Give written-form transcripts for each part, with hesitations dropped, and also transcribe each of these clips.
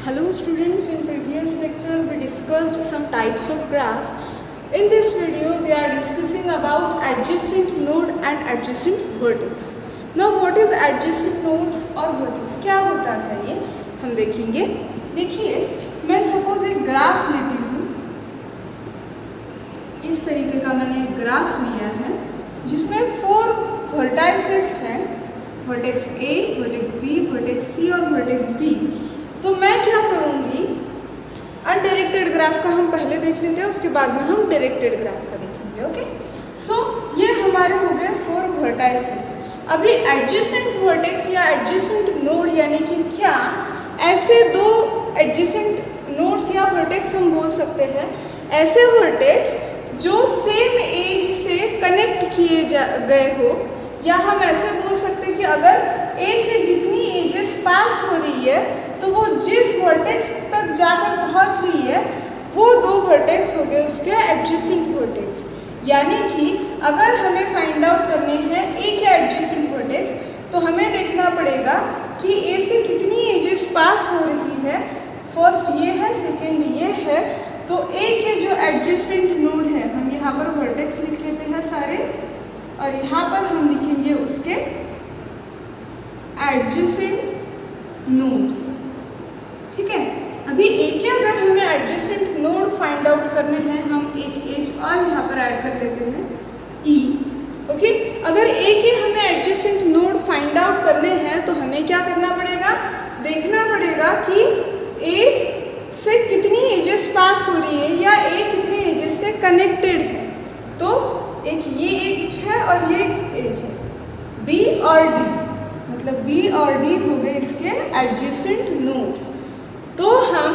Hello students, in previous lecture we discussed some types of graph. In this video we are discussing about adjacent node and adjacent vertex. Now what is adjacent nodes और vertex, क्या होता है ये हम देखेंगे. देखिए मैं suppose एक ग्राफ लेती हूँ, इस तरीके का मैंने एक ग्राफ लिया है जिसमें 4 वर्टाइसेस हैं, vertex A, vertex B, vertex C और वर्टेक्स D. तो मैं क्या करूँगी, अनडायरेक्टेड ग्राफ का हम पहले देख लेते हैं, उसके बाद में हम डायरेक्टेड ग्राफ का देखेंगे. ओके, सो ये हमारे हो गए 4 वर्टाइसेस. अभी एडजेसेंट वर्टेक्स या एडजेसेंट नोड यानी कि क्या, ऐसे 2 एडजेसेंट नोड्स या वर्टेक्स हम बोल सकते हैं, ऐसे वर्टेक्स जो सेम एज से कनेक्ट किए गए हो, या हम ऐसे बोल सकते हैं कि अगर ए से जितनी एजेस पास हो रही है तो वो जिस वर्टेक्स तक जाकर पहुंच रही है वो 2 वर्टेक्स हो गए उसके एडजेसेंट वर्टेक्स. यानी कि अगर हमें फाइंड आउट करने हैं ए के एडजेसेंट वर्टेक्स तो हमें देखना पड़ेगा कि ए से कितनी एजेस पास हो रही है. फर्स्ट ये है, सेकेंड ये है. तो ए के जो एडजेसेंट नोड है, हम यहाँ पर वर्टेक्स लिख लेते हैं सारे, और यहाँ पर हम लिखेंगे उसके एडजेसेंट नोड्स. ठीक है, अभी ए के अगर हमें एडजेसेंट नोड फाइंड आउट करने हैं, हम एक एज और यहाँ पर ऐड कर लेते हैं ई. ओके, अगर ए के हमें एडजेसेंट नोड फाइंड आउट करने हैं तो हमें क्या करना पड़ेगा, देखना पड़ेगा कि ए से कितनी एजेस पास हो रही है या ए कितनी एजेस से कनेक्टेड है. तो एक ये एज है और ये एज है, बी और डी, मतलब बी और डी हो गए इसके एडजेसेंट नोड्स. तो हम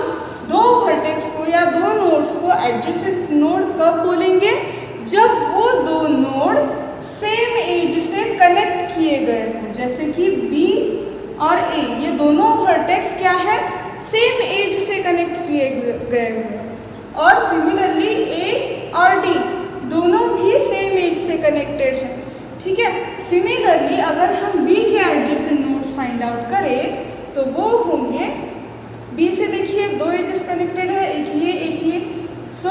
2 वर्टेक्स को या 2 नोड्स को एडजेसेंट नोड कब बोलेंगे, जब वो 2 नोड सेम एज से कनेक्ट किए गए हों. जैसे कि बी और ए, ये दोनों वर्टेक्स क्या है, सेम एज से कनेक्ट किए गए हों. और सिमिलरली ए और डी दोनों भी सेम एज से कनेक्टेड है. ठीक है, सिमिलरली अगर हम बी के एडजेसेंट नोड्स फाइंड आउट करें तो वो होंगे, बी से देखिए 2 एजेस कनेक्टेड है, एक ये एक ये. So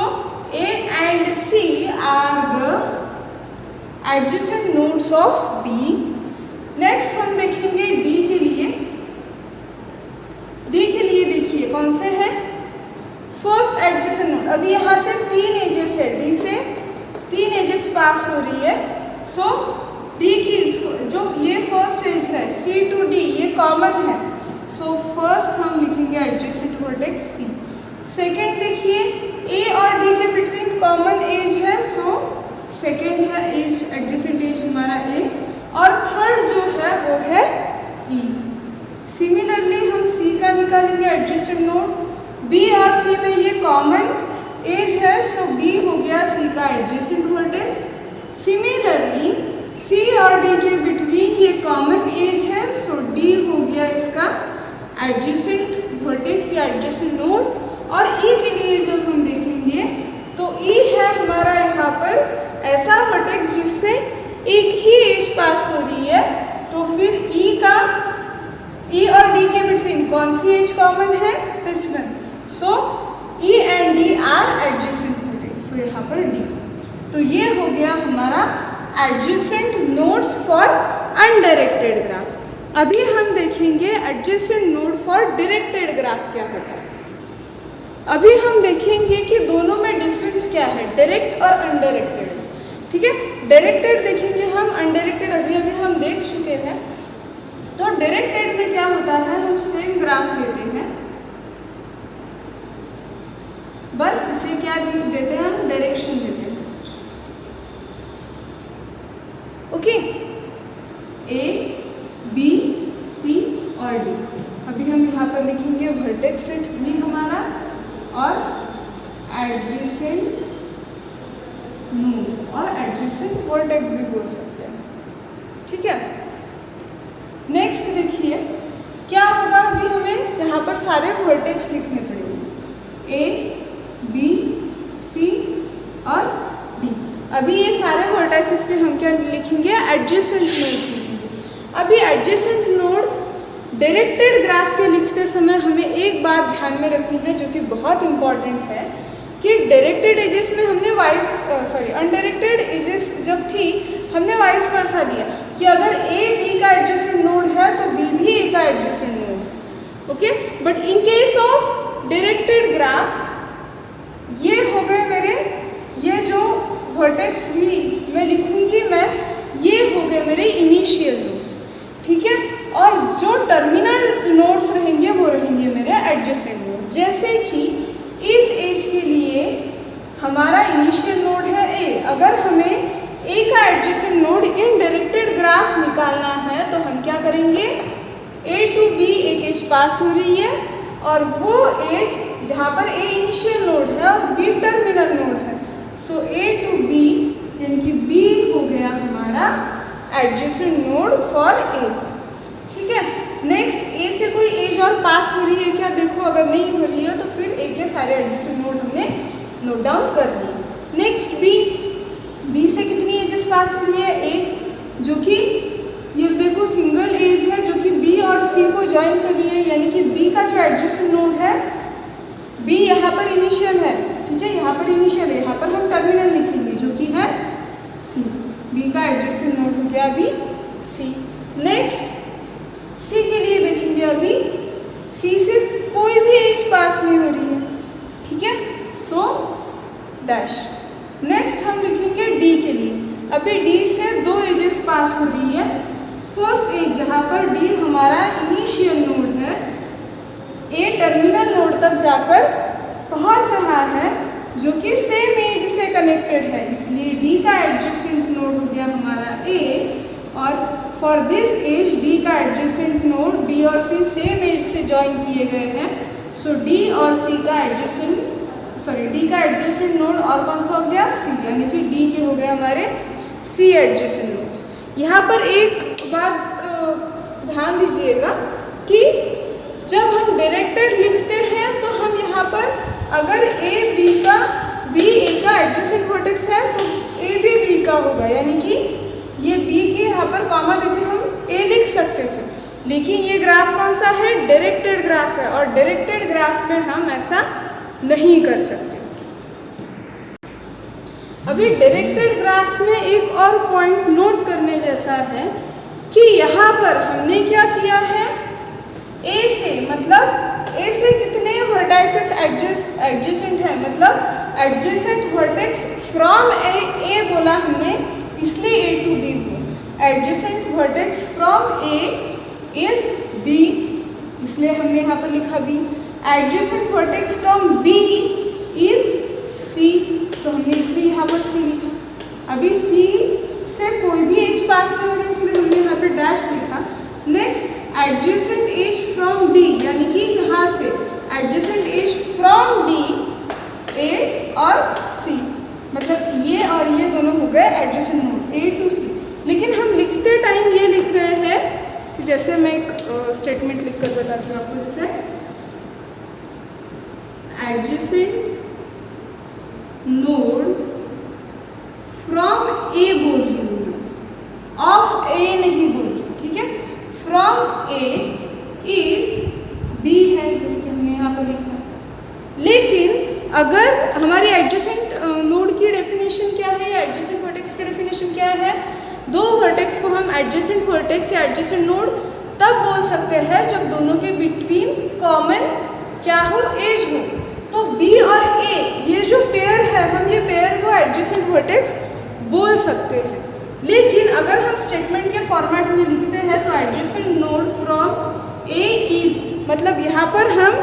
A and C are the adjacent nodes of B. Next हम देखेंगे डी के लिए. डी के लिए देखिए कौन से हैं, फर्स्ट एडजेसेंट नोड. अभी यहाँ से 3 एजेस है, डी से 3 एजेस पास हो रही है. सो डी की जो ये फर्स्ट एज है सी टू डी, ये कॉमन है. सो फर्स्ट हम लिखेंगे एडजेसेंट वर्टेक्स सी. सेकेंड देखिए ए और डी के बिटवीन कॉमन एज है, सो सेकेंड है एज, एडजेसेंट एज हमारा ए. और थर्ड जो है वो है ई. सिमिलरली हम सी का निकालेंगे एडजेसेंट नोड. बी और सी में ये कॉमन एज है, सो बी हो गया सी का एडजेसेंट वर्टेक्स. सिमिलरली सी और डी के बिटवीन ये कॉमन एज है, सो डी हो गया इसका एडजेसेंट वर्टेक्स या एडजेसेंट नोड. और ई के लिए जब हम देखेंगे तो ई है हमारा यहाँ पर ऐसा वर्टेक्स जिससे एक ही एज पास हो रही है. तो फिर ई का, ई और डी के बिटवीन कौन सी एज कॉमन है, this one. So E and D are adjacent vertex. So यहाँ पर डी. तो ये हो गया हमारा adjacent nodes for undirected graph. अभी हम देखेंगे adjacent node for directed graph क्या होता है. अभी हम देखेंगे कि दोनों में डिफरेंस क्या है, डायरेक्ट और अनडायरेक्टेड. ठीक है, डायरेक्टेड देखेंगे हम, अनडायरेक्टेड अभी अभी हम देख चुके हैं. तो डायरेक्टेड में क्या होता है, हम सेम ग्राफ लेते हैं, बस इसे क्या देते हैं, हम डायरेक्शन देते हैं. ओके, ए बी सी और डी. अभी हम यहाँ पर लिखेंगे वर्टेक्स सेट भी हमारा और एडजेसेंट नोड्स, और एडजेसेंट वर्टेक्स भी बोल सकते हैं. ठीक है, नेक्स्ट देखिए क्या होगा. अभी हमें यहाँ पर सारे वर्टेक्स लिखने पड़ेंगे, ए बी सी और डी. अभी ये सारे वर्टाइसेस पे हम क्या लिखेंगे, एडजेसेंट नोड्स लिखेंगे. अभी एडजेसेंट नोड डायरेक्टेड ग्राफ के लिखते समय हमें एक बात ध्यान में रखनी है जो कि बहुत इम्पॉर्टेंट है कि डायरेक्टेड एजेस में हमने अनडायरेक्टेड एजेस जब थी हमने वाइस वर्सा लिया कि अगर ए बी का एडजेसेंट नोड है तो बी भी ए का एडजेसेंट नोड है, okay. But in case of directed graph ये हो गए मेरे, ये जो वर्टेक्स भी मैं लिखूंगी ये हो गए मेरे इनिशियल नोड्स, ठीक है। और जो टर्मिनल नोड्स रहेंगे वो रहेंगे मेरे एडजेसेंट नोड। जैसे कि इस एज के लिए हमारा इनिशियल नोड है ए, अगर हमें ए का adjacent node in directed graph निकालना है तो हम क्या करेंगे, ए टू बी एक एज पास हो रही है और वो एज जहाँ पर ए इनिशियल नोड है और बी टर्मिनल नोड है, सो ए टू बी यानी कि बी हो गया हमारा एडजेसेंट नोड फॉर ए, ठीक है। नेक्स्ट ए से कोई एज और पास हो रही है क्या, देखो अगर नहीं हो रही है तो फिर ए के सारे एडजेसेंट नोड हमने नोट डाउन कर लिए। नेक्स्ट बी से कितनी एजेस पास हो रही है, एक, जो कि ये देखो सिंगल एज है जो कि बी और सी को ज्वाइन कर रही है, यानी कि बी का जो एडजेसेंट नोड है, बी यहाँ पर इनिशियल है, ठीक है, यहाँ पर इनिशियल है, यहाँ पर हम टर्मिनल लिखेंगे जो कि है सी, बी का एडजेसेंट नोड हो गया अभी सी। नेक्स्ट सी के लिए देखेंगे, अभी सी से कोई भी एज पास नहीं हो रही है, ठीक है, सो डैश। नेक्स्ट हम लिखेंगे डी के लिए, अभी डी से दो एजेस पास हो रही है। फर्स्ट एज जहाँ पर डी हमारा इनिशियल नोड है, ए टर्मिनल नोड तक जाकर पहुँच रहा है जो कि सेम एज से कनेक्टेड है, इसलिए डी का एडजेसेंट नोड हो गया हमारा ए। और फॉर दिस एज डी का एडजेसेंट नोड डी और सी सेम एज से ज्वाइन किए गए हैं, सो डी और सी का डी का एडजेसेंट नोड और कौन सा हो गया, सी, यानी कि डी के हो गए हमारे सी एडजेसेंट नोड्स। यहाँ पर एक बात ध्यान दीजिएगा कि जब हम डायरेक्टेड लिखते हैं तो हम यहाँ पर अगर बी का एडजेसेंट वर्टेक्स है तो ए भी बी का होगा, यानी कि ये बी के यहाँ पर कॉमा देके हम ए लिख सकते थे, लेकिन ये ग्राफ कौन सा है, डायरेक्टेड ग्राफ है, और डायरेक्टेड ग्राफ में हम ऐसा नहीं कर सकते। अभी डायरेक्टेड ग्राफ में एक और पॉइंट नोट करने जैसा है कि यहाँ पर हमने क्या किया है, ए से कितने वर्टाइसेस एडजेसेंट है, मतलब एडजेसेंट वर्टेक्स फ्रॉम ए बोला हमने, इसलिए ए टू बी हुआ। Adjacent vertex from A is B, इसलिए हमने यहाँ पर लिखा B. Adjacent vertex from B is C, so हमने इसलिए यहाँ पर सी लिखा। अभी सी से कोई भी एज पास नहीं हो रही, इसलिए हमने यहाँ पर डैश लिखा। Next adjacent edge from D, यानी कि यहाँ से adjacent edge from D A और सी, मतलब ये और ये दोनों हो गए adjacent node A to C. लेकिन हम लिखते टाइम ये लिख रहे हैं कि जैसे मैं एक स्टेटमेंट लिख कर बताती हूँ आपको, जैसे एडजेसेंट नोड फ्रॉम ए बोल रही हूँ मैं, ऑफ ए नहीं बोल रही, ठीक है। फ्रॉम ए इज बी है, जिसके हमने यहाँ पर लिखा। लेकिन अगर हमारी एडजेसेंट नोड की डेफिनेशन क्या है या एडजेसेंट वर्टेक्स की डेफिनेशन क्या है, दो वर्टेक्स को हम एडजेसेंट वर्टेक्स या एडजेसेंट नोड तब बोल सकते हैं जब दोनों के बिटवीन कॉमन क्या हो, एज हो। तो बी और ए ये जो पेयर है, हम ये पेयर को एडजेसेंट वर्टेक्स बोल सकते हैं। लेकिन अगर हम स्टेटमेंट के फॉर्मेट में लिखते हैं तो adjacent node from A is, मतलब यहाँ पर हम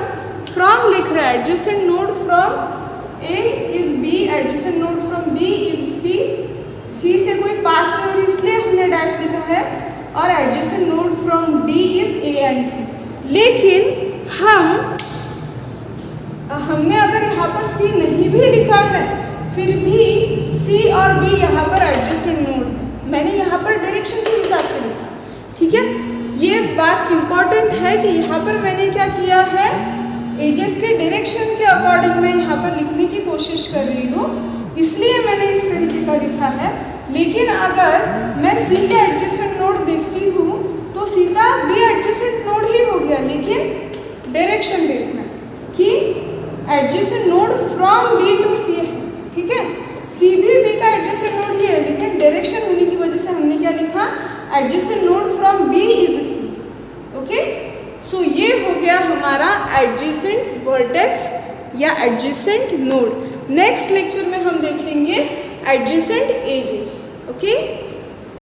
फ्रॉम लिख रहे हैं, adjacent node from A is B, adjacent node from B is C, C से कोई पास नहीं हो रही इसलिए हमने डैश लिखा है, और adjacent node from D is A and C. लेकिन हमने अगर यहाँ पर सी नहीं भी लिखा है फिर भी सी और बी यहाँ पर एडजेसेंट नोड है, मैंने यहाँ पर डायरेक्शन के हिसाब से लिखा, ठीक है। ये बात इम्पॉर्टेंट है कि यहाँ पर मैंने क्या किया है, एजेस के डायरेक्शन के अकॉर्डिंग मैं यहाँ पर लिखने की कोशिश कर रही हूँ, इसलिए मैंने इस तरीके का लिखा है। लेकिन अगर मैं सी के एडजेसेंट नोड देखती हूँ तो सी का बी एडजेसेंट नोड ही हो गया, लेकिन डायरेक्शन देखना कि adjacent node from B to C है, ठीक है। सी भी बी का एडजेसेंट नोड ही है, लेकिन डायरेक्शन होने की वजह से हमने क्या लिखा, adjacent node from B is C. Okay, so ये हो गया हमारा एडजेसेंट वर्टेक्स या एडजेसेंट नोड। नेक्स्ट लेक्चर में हम देखेंगे एडजेसेंट एजेस। ओके।